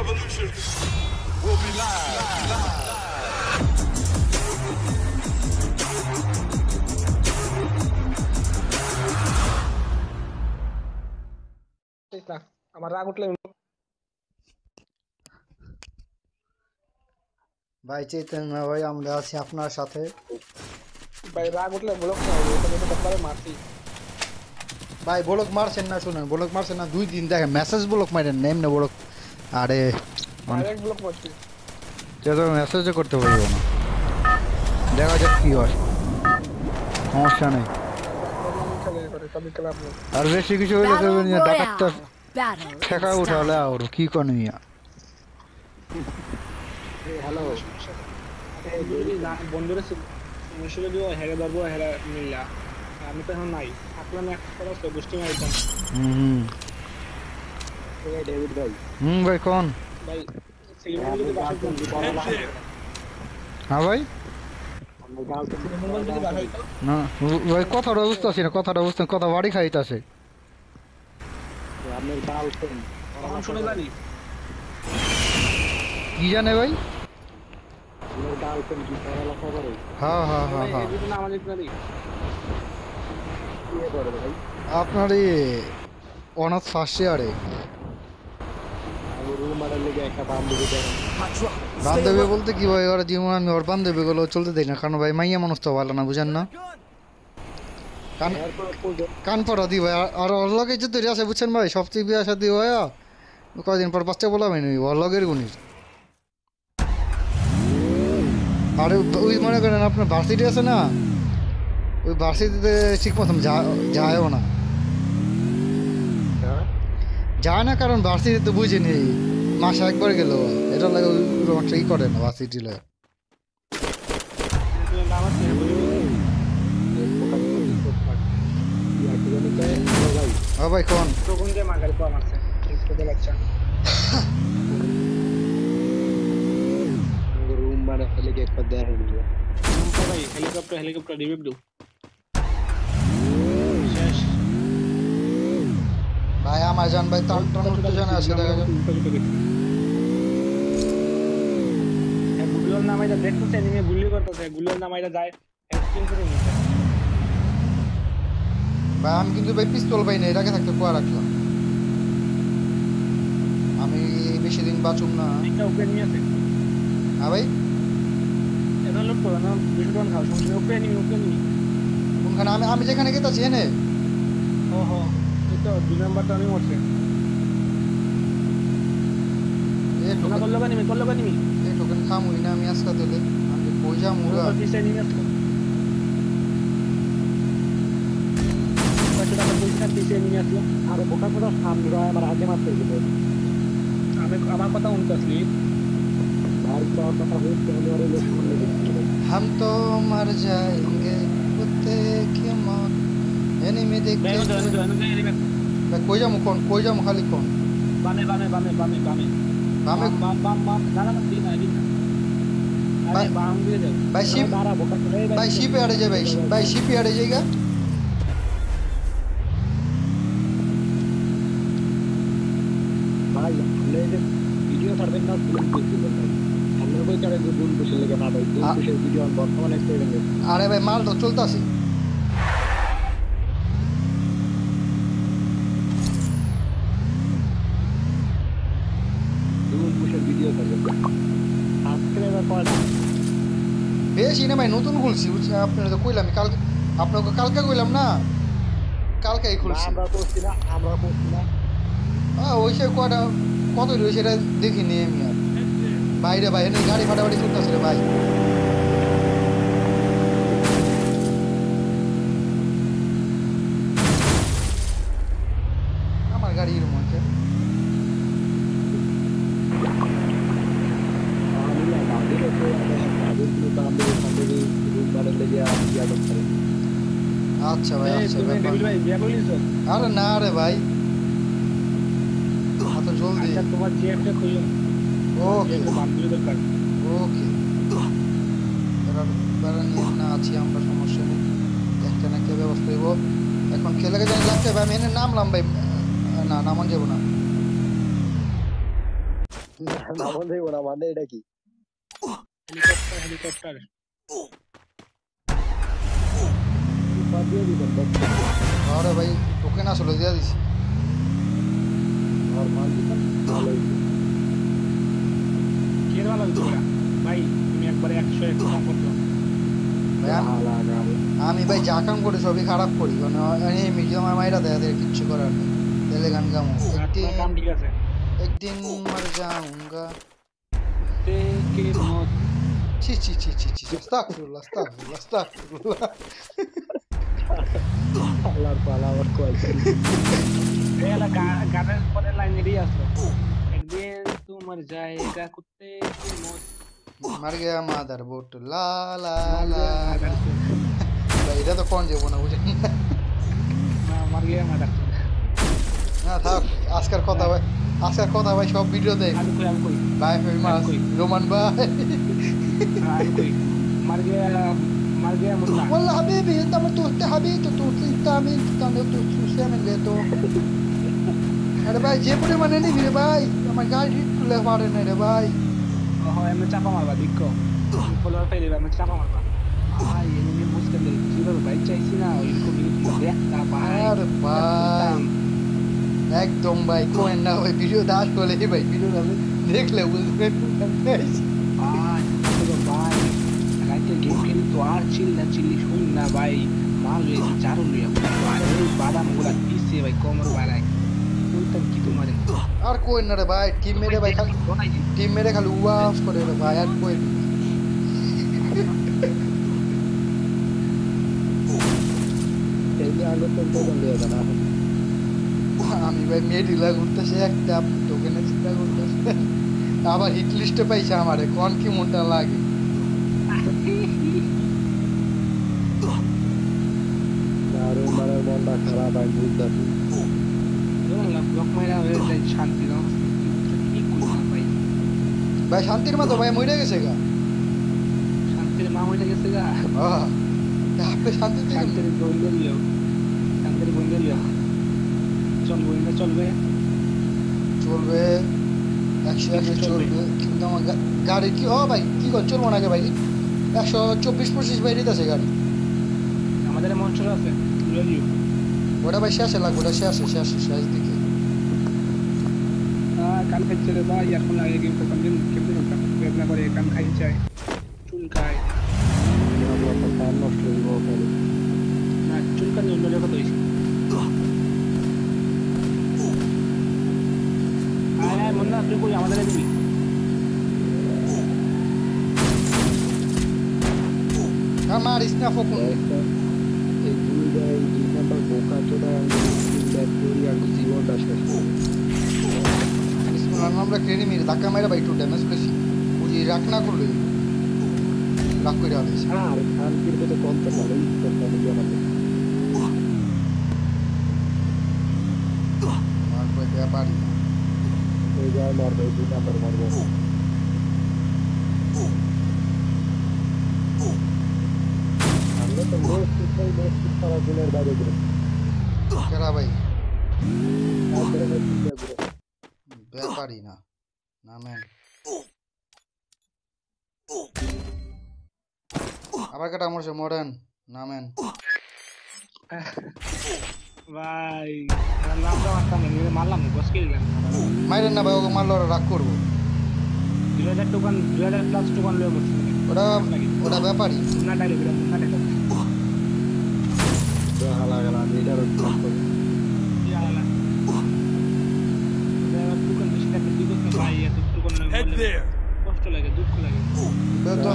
revolution will be live. আমার রাগ উঠলে ভাই চৈতন্য ভাই আমরা আছি আপনার সাথে। ভাই রাগ উঠলে ব্লক না হবে, এটা তো কপালে মারছি। ভাই ব্লক মারছেন না, শুনুন ব্লক মারছেন না, 2 দিন দেখেন মেসেজ ব্লক মারেন না, এমনি ব্লক। আরে ডাইরেক্ট ব্লক মারছি। তো মেসেজও করতে পারবো না, দেখা যাক কি হয়, সমস্যা নেই। আর বেশি কিছু হয়ে যাবে না, ডাকাতটা ঠেকা উঠালে আর কি করে নিয়া। হ্যালো বন্ধুরা সমস্যা যদি হেরে ধরবো, হেরা মিল্লা আমি তো এখন নাই, থাকলাম এক খরচ গোষ্ঠী মারিতাম। ডেভিড ভাই ভাই কোন ভাই হ্যাঁ ভাই না ভাই কথাটা বুঝতে পারছি না, কথাটা বুঝতে, কথা বাড়ি খাইতেছে। কি জানে ভাই? হ্যাঁ হ্যাঁ হ্যাঁ হ্যাঁ আপনার অনাথ ফার্স্ট ইয়ারে বান্ধবী বলতে কি ভাই, ওরা জীবন আমি ওর বান্ধবী গুলো চলতে দেই না, কারণ ভাই মাইয়া মানুষ তো ভালো না, বুঝেন না, কান পড়া দি ভাই। আর ওর লগে যে তৈরি আছে বুঝছেন ভাই, সবচেয়ে বিয়ে আসা দিয়ে ভাইয়া কয়দিন পর বাচ্চা বলাবে নি ওর লগের গুণির। আর ওই মনে করেন আপনার ভার্সিটি আছে না, ওই ভার্সিটিতে ঠিক মতন যায়ও না, যায় না, কারণ ভার্সিটিতে বুঝিনি মাসে একবার গেল, এটা লাগে একটা ই করে না ভার্সিটি লাগে। ভাই কোন হেলিকপ্টার হেলিকপ্টার রিভিউ দাও ভাই আমার জান ভাই টান টান উত্তেজনা আছে, দেখা যাক। গুলির নামাইটা দেখতেছে, এনিমি গুলি করতেছে, গুলির নামাইটা যায় হ্যাকিং করে নিতে। ভাই আমি কিন্তু ভাই পিস্তল পাই না, এটাকে থাকতে কোয়া রাখলাম, আমি বেশি দিন বাঁচুম না। একটা ওপেন নিয়ে আছে হ্যাঁ ভাই এটা লোড করো না, বিস্কুট খাও, সমস্যা ওপেন নিয়ে কোনখানে? আমি যেখানে গেতাছি এনে। ওহো এটা 2 নাম্বারটা আমি মরছে। টোকেন করলো কানিমি এই টোকেন খামুই না আমি আজকে দিলে, আমি পয়সা মুগা পিছে নিয়ে আসলো, কতটা পয়সা পিছে নিয়ে আসলো। আর বোকা কথা সামনে আমার আগে মারতে গেল, আমি আমার কথা উনতাসলি ভাই তো কথা হচ্ছে হলে লোক শুনলে हम तो मर जाएंगे कुत्ते की मौत एनिमी देखते भाई কই যামু কোন, কই যামু খালি কোন? বামে বামে বামে বামে বামে বামে বাম বাম বাম না না দিন আইডি আরে বাম দিয়ে যাও ভাই শিপ, দাঁড়া বোকা ভাই শিপে আড়ে যায়, ভাই শিপে আড়ে যাইগা। ভাই আপনি যে ভিডিও ছাড়বেন না ভুল করছিলেন ভাই, আমরা কই কারে ভুল করছিল লাগে না ভাই, ভুল করছে ভিডিও বর্তমানে ছেড়ে দেন। আরে ভাই মাল তো চলতাছে, ভুল করছে ভিডিও ছাড়বেন সাবস্ক্রাইবার কয়টা বেশি না ভাই, নতুন খুলছি বুঝছেন, আপনারা তো কইলাম কালকে, আপনাকে কালকে কইলাম না, কালকেই খুলছি। আমরা করছি না ওই সে কয়টা কত রয়েছে সেটা দেখিনি আমি। আর বাইরে ভাই এনে গাড়ি ফাটাফাটি চলতেছে রে ভাই, আমার গাড়ি এরকম আছে। আচ্ছা ভাই আচ্ছা, আরে না রে ভাই এত জলদি। তোমার জিএফটা খুঁজো, ওকে বান্ধবী দরকার। ওকে বেড়া নিয়ে না আছি আমরা, সমস্যা নেই, একটা না একটা ব্যবস্থা হইব। এখন খেলে জানি লাগতে হবে, আমি এনে নামলাম ভাই, না নামান যাবো না, না বন্ধু ওরা মানে এটা কি হেলিকপ্টার দিয়ে দিবেন আরে ভাই টোকেন আসলে দিয়ে দিছি আর মান দিবেন ভালো কে ভালো তোরা ভাই তুমি একবারে 100 একটু কম করছো ভাই আমি ভাই যা কাম করি সবই খারাপ করি কারণ আমি মিডিয়াম মাইরা দেয় কিচ্ছু করার নেই তেলে গান গামো তোমার কাম ঠিক আছে একদিন মর যাऊंगा কে মত ছি ছি ছি ছি ছি আস্তাগফিরুল্লাহ আস্তাগফিরুল্লাহ আস্তাগফিরুল্লাহ আল্লাহর পালা আর কই এলা গানের পরে লাইন রেডি আসলো একদিন तू मर जाएगा कुत्ते की मौत मर गया मादर बोट ला ला ला ভাই এটা তো কোন যাবো না বুঝেন না मर गया मादर না থাক আজকের কথা ভাই সব ভিডিও দেখ আমি কই বাই ফেমাস রোমান ভাই আমি কই मर गया मुन्ना والله حبيبي انت ما تقول حبيبي تقول انت مين كان تقول سامن ليتو আরে ভাই যে পরিমাণে নিবি রে ভাই আমার গাড়ি তুলে পারে না রে ভাই আমি চাপা মারবা দেখো ফলোয়ার পেয়ে দেবে আমি চাপা মারবা ভাই এমনি বুঝতে দেই কিভাবে বাইক চাইছি না ওইরকম ভিডিও দেখতা ভাই আরে ভাই একদম ভাই কোন না ওই ভিডিও দাস বলে ভাই ভিডিও দেখলে বুঝবে ভাই রাতে গেম খেলি তো আর চিল্লি শুন না ভাই মাল হয়েছে চারু লইয়া আর ওই বাদাম গুলা দিচ্ছে ভাই কোমর বাড়ায় বলতাম কি তোমার আর কোন না রে ভাই টিম মেরে খালি উয়াস করে রে ভাই আর কোন এই আগে তো বন্ধ হয়ে গেল আমি ভাই মেডিলা ঘুরতেছে একটা টোকেনে চিন্তা করতেছে আবার হিট লিস্টে পাইছে আমারে কোন কি মনটা লাগে আর মারার মনটা খারাপ আর বুঝতাছি ব্লক মাইরা হয়ে যায় শান্তি না কি করব ভাই ভাই শান্তির মতো ভাই মরে গেছে গা শান্তির মা হয়ে গেছে গা আপনি শান্তির বন্ধ লিও চলবে 100 চলবে কিন্তু আমার গাড়ি কি ভাই কি কর চলবো না ভাই 124-25 বাইরে আছে গাড়ি আমাদের মনসুর আছে লিও ওটা ভাই শেষে লাগবে ওটা শেষ দিকে কান খাইছে রে ভাই এখন লাগে গেম তো কন্টিনিউ করতাম বেদনা করে কান খাই চাই চুল খায় টাইম নষ্ট হয়ে যাবে না চুল কান অন্য জায়গা তো আয় মুন্না তুই কই আমাদের দিবি আমার ইসনা ফকুন এই দুই নাম্বার বোকা চোদা আর জীবনটা শেষ আমরা ট্রেনে মেরে ধাক্কা মেরে ভাই একটু ড্যামেজ করেছি বুঝি রাখ না করলে রাখ করে আনিস আর শান্তির মতো কমতে পারে আমাদের ব্যাপারই ওই যায় মারবে দুই নাম্বার মারবো আমরা তো মোস্ট সারা দিনের বাইরে ঘুরে কেরা ভাই তারপরে চিন্তা করে ব্যাপারই না ম্যান আবার কাটা মরছে মডার্ন না ম্যান ভাই নামটা মারলাম বসকিল গেল মাইরেন না ভাই ওকে মারলে ওরা রাগ করবো 2000 টোকন 2000 প্লাস টোকন লয়ে বসছি ওটা ব্যাপারই না ডাইলে না ডাইলে হালা গেল আমি এটার Head there. কষ্ট লাগে দুঃখ লাগে বেদনা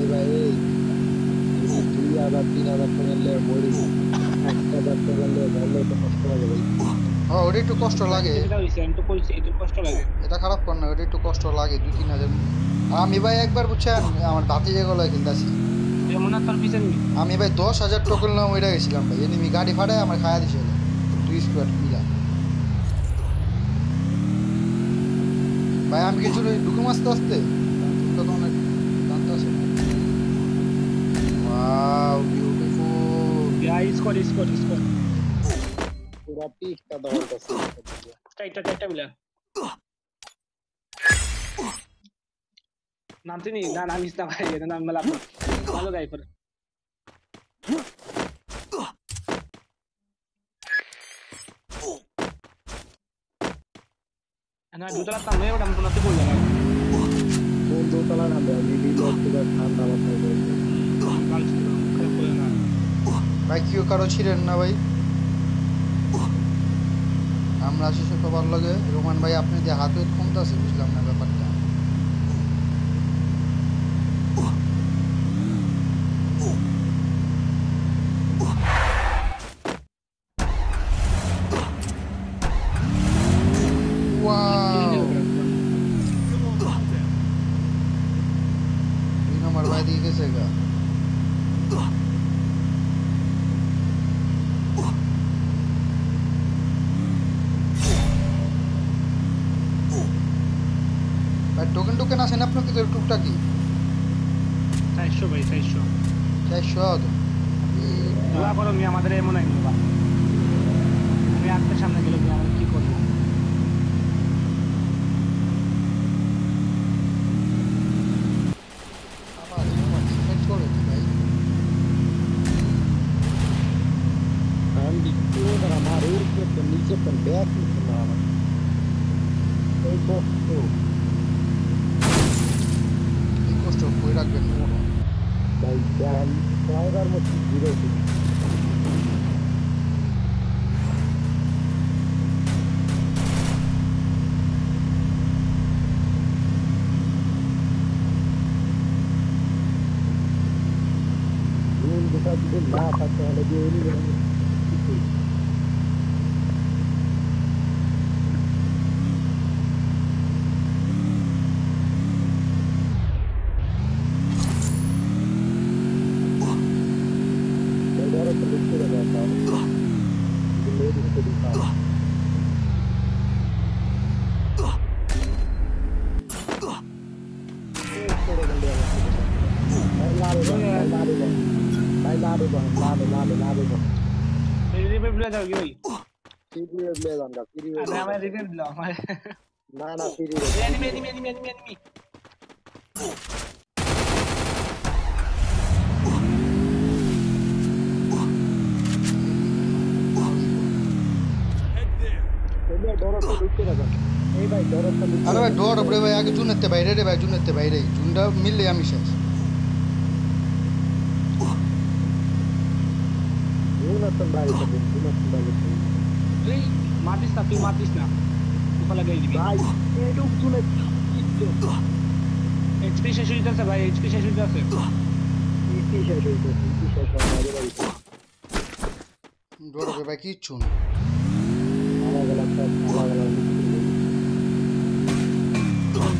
এই ভাই 2000-3000 টাকা নিলে মরি 1000 টাকা নিলে ভালো তো কষ্ট লাগে ভাই ওটা একটু কষ্ট লাগে এটা হইছে আমি তো কইছি একটু কষ্ট লাগে এটা খারাপ কর না ওটা একটু কষ্ট লাগে 2-3000 আর আমি ভাই একবার বুঝছেন আমার ভাতি যেগুলো কিনতেছি যেমন তোর পিছনে আমি ভাই 10,000 টোকেন নাম ওইটা গেছিলাম ভাই এনিমি গাড়ি ফাটায় আমার খায়া দিছে 2 স্কোয়াড মিলা ভাই আমি কিছু ঢুকুম আস্তে আস্তে তো অনেক জানতে আছে ওয়াও বিউটিফুল স্কোর পুরা পিকটা দাও কাছে টাইটা মিলা নামতে নি না নামিস না ভাই এটা নাম মেলা ভালো গাই পরে না দুতলা তামে ওটা মত নাতে বললাম কোন দোতলা নামবে আমি বিলক থেকে ঠান্ডা মাথায় বলছি খারাপ করে না ভাই কেউ কারো ছিলেন না ভাই আমরা আসি সবার লগে রোমান ভাই আপনি যে হাত ওয়েট কমতে আছে বুঝলাম না ব্যাপারটা ওয়াও দুই নম্বর ভাই দিয়ে গেছে গা ভাই টোকেন আছেন আপনার কিন্তু টুকটা কি 400 ভাই 400 400 তো দোয়া করো মি আমাদের এমন নাই বাবা আমি আপনার সামনে গেলে আমি আমরা কি করব আমার সিমেন্ট করে দি ভাই हम दिखते हो जरा हमारे ऊपर के नीचे पर बैक नहीं करना है এই কষ্ট এই কষ্ট কই রাখবেন ভাই জান ড্রাইভার মত ঘুরে রুল যেটা যদি না থাকে তাহলে যে উনি এই রিপে বলে দাও কি ভাই আরে আমার রিপে দাও আমার না না ফিরি এনিমি এই ভাই ডরটা আরে ভাই ডর ওপরে ভাই আগে জুনেতে বাইরে রে ভাই জুনেতে বাইরে জুনটা মিললে আমি শেষ জুনতন ভাই জুনতন ভাই এই মাটিস না তুই মাটিস না উপরে লাগাই দিবি ভাই এটুক জুনে এইচপি শেষ হয়ে যাচ্ছে ভাই এইচপি শেষ হয়ে যাচ্ছে ইতি শেষ হইছে ইতি শেষ হয়ে ভাই ডর ওপরে ভাই কিচ্ছু না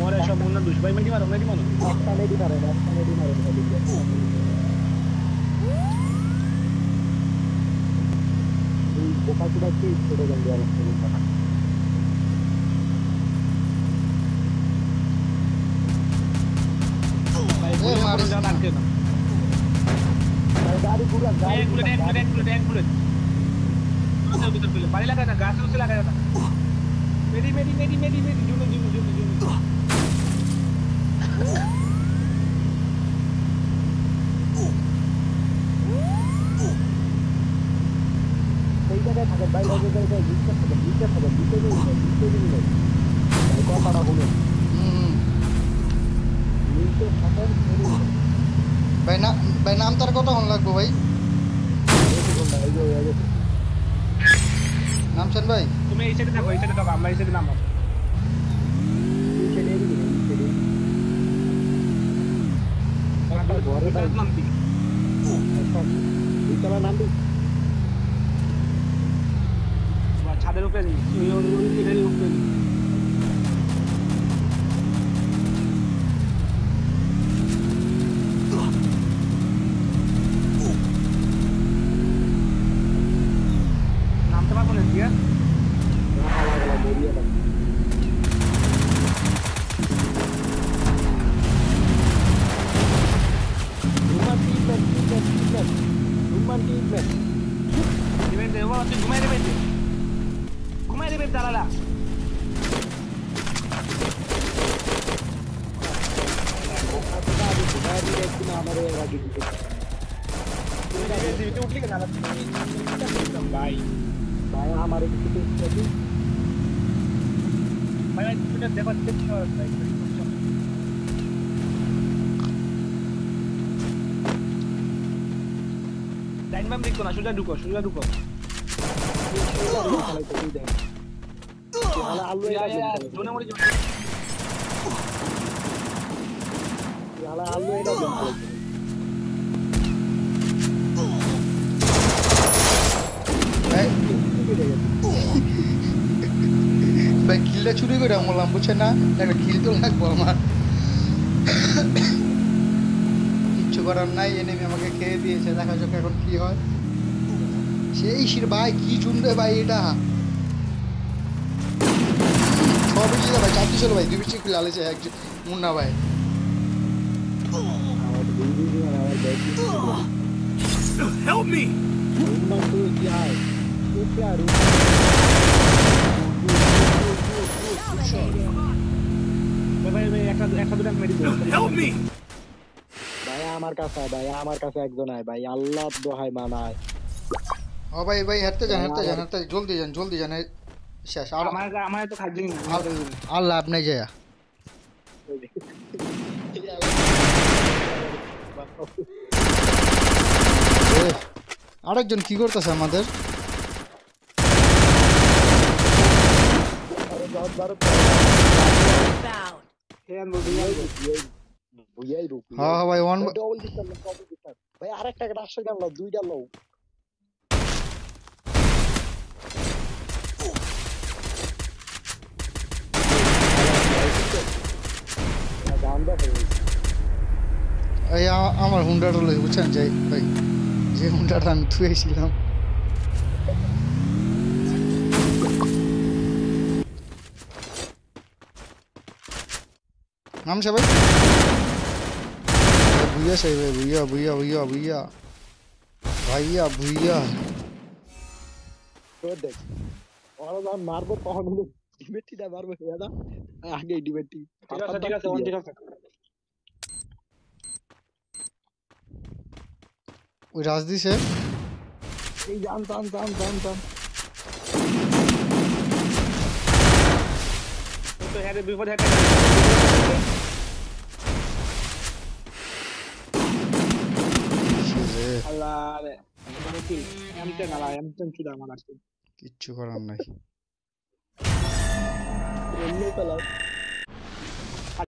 মরে সব মুন্না দুশ ভাই মেডি মারো একটা লেডি মারে এই বোকা কুড়া কি ছোটে গেল ভাই মারো যাও আটকে দাও গাড়ি পুরা এক বুলেট ওদের ভিতর ফেলে বাড়ি লাগা না গাছ উঠে লাগা না মেডি জুনো সেই জায়গায় থাকে বাইরে জায়গায় জিততে থাকে দিতে নেই কথাটা বলুন নিচে থাকেন ভাই নাম তার কত হন লাগবো ভাই নামছেন ভাই তুমি এই সাইডে থাকো আমরা এই সাইডে নামবো ঘরে নামবি দুইতলা নামবি ছাদের উপরে উপরে নামতে পারবো না দিয়া ঘুমাই দেবে দাঁড়ালা আগে দিতে তুই উঠলি কেন ভাই ভাই আমার একটু দেখতে দিন ভাই তুই দেখো দেখছি ভাই ডাইন বাম দিক না সোজা ঢুকো চালাইতে তুই দেখ তাহলে আলু জোনে মরে তাহলে আলু এটা চালাইতে ভাই কিলটা চুরি করে বললাম বুঝছে না একটা কিল তো লাগবো আমার কিচ্ছু করার নাই এনেমি আমাকে খেয়ে দিয়েছে দেখা যাক এখন কি হয় সেই শির ভাই কি চুনবে ভাই এটা সবই জিতে ভাই চাকরি ছিল ভাই দুই বেশি কিল আলেছে একজন মুন্না ভাই আমার দুই আমার ব্যাগ Help me! রুমা তুই কি আয় তুই কি আর ভাই একটা দুটা মেডি দাও Help me! ভাই আমার কাছে একজন আয় ভাই আল্লাহ দোহাই মানায় ও ভাই ভাই হাঁটতে যান জলদি যান এই শেষ আর আমার তো খাদ্য আর লাভ নাই যায় আরেকজন কি করতেছে আমাদের হ্যাঁ ভাই ওয়ান ভাই আরেকটা রাষ্ট্র গেল দুইটা লোক এই আমার হুন্ডাটা লই বুঝছেন যাই ভাই যে হুন্ডাটা আমি থুয়েছিলাম নাম সবাই ভুইয়া সাই ভাই ভুইয়া ভাইয়া ভুইয়া তো দেখ ওরা যখন মারবো তখন হলো ডিবেটিটা মারবো সেটা আগে ডিবেটি ঠিক আছে ওই রাজ দিছে এই জান তো হ্যাঁ বিপদ হ্যাঁ আল্লাহ রে এমন চুদা আমার আসছে কিচ্ছু করার নাই অন্য কালার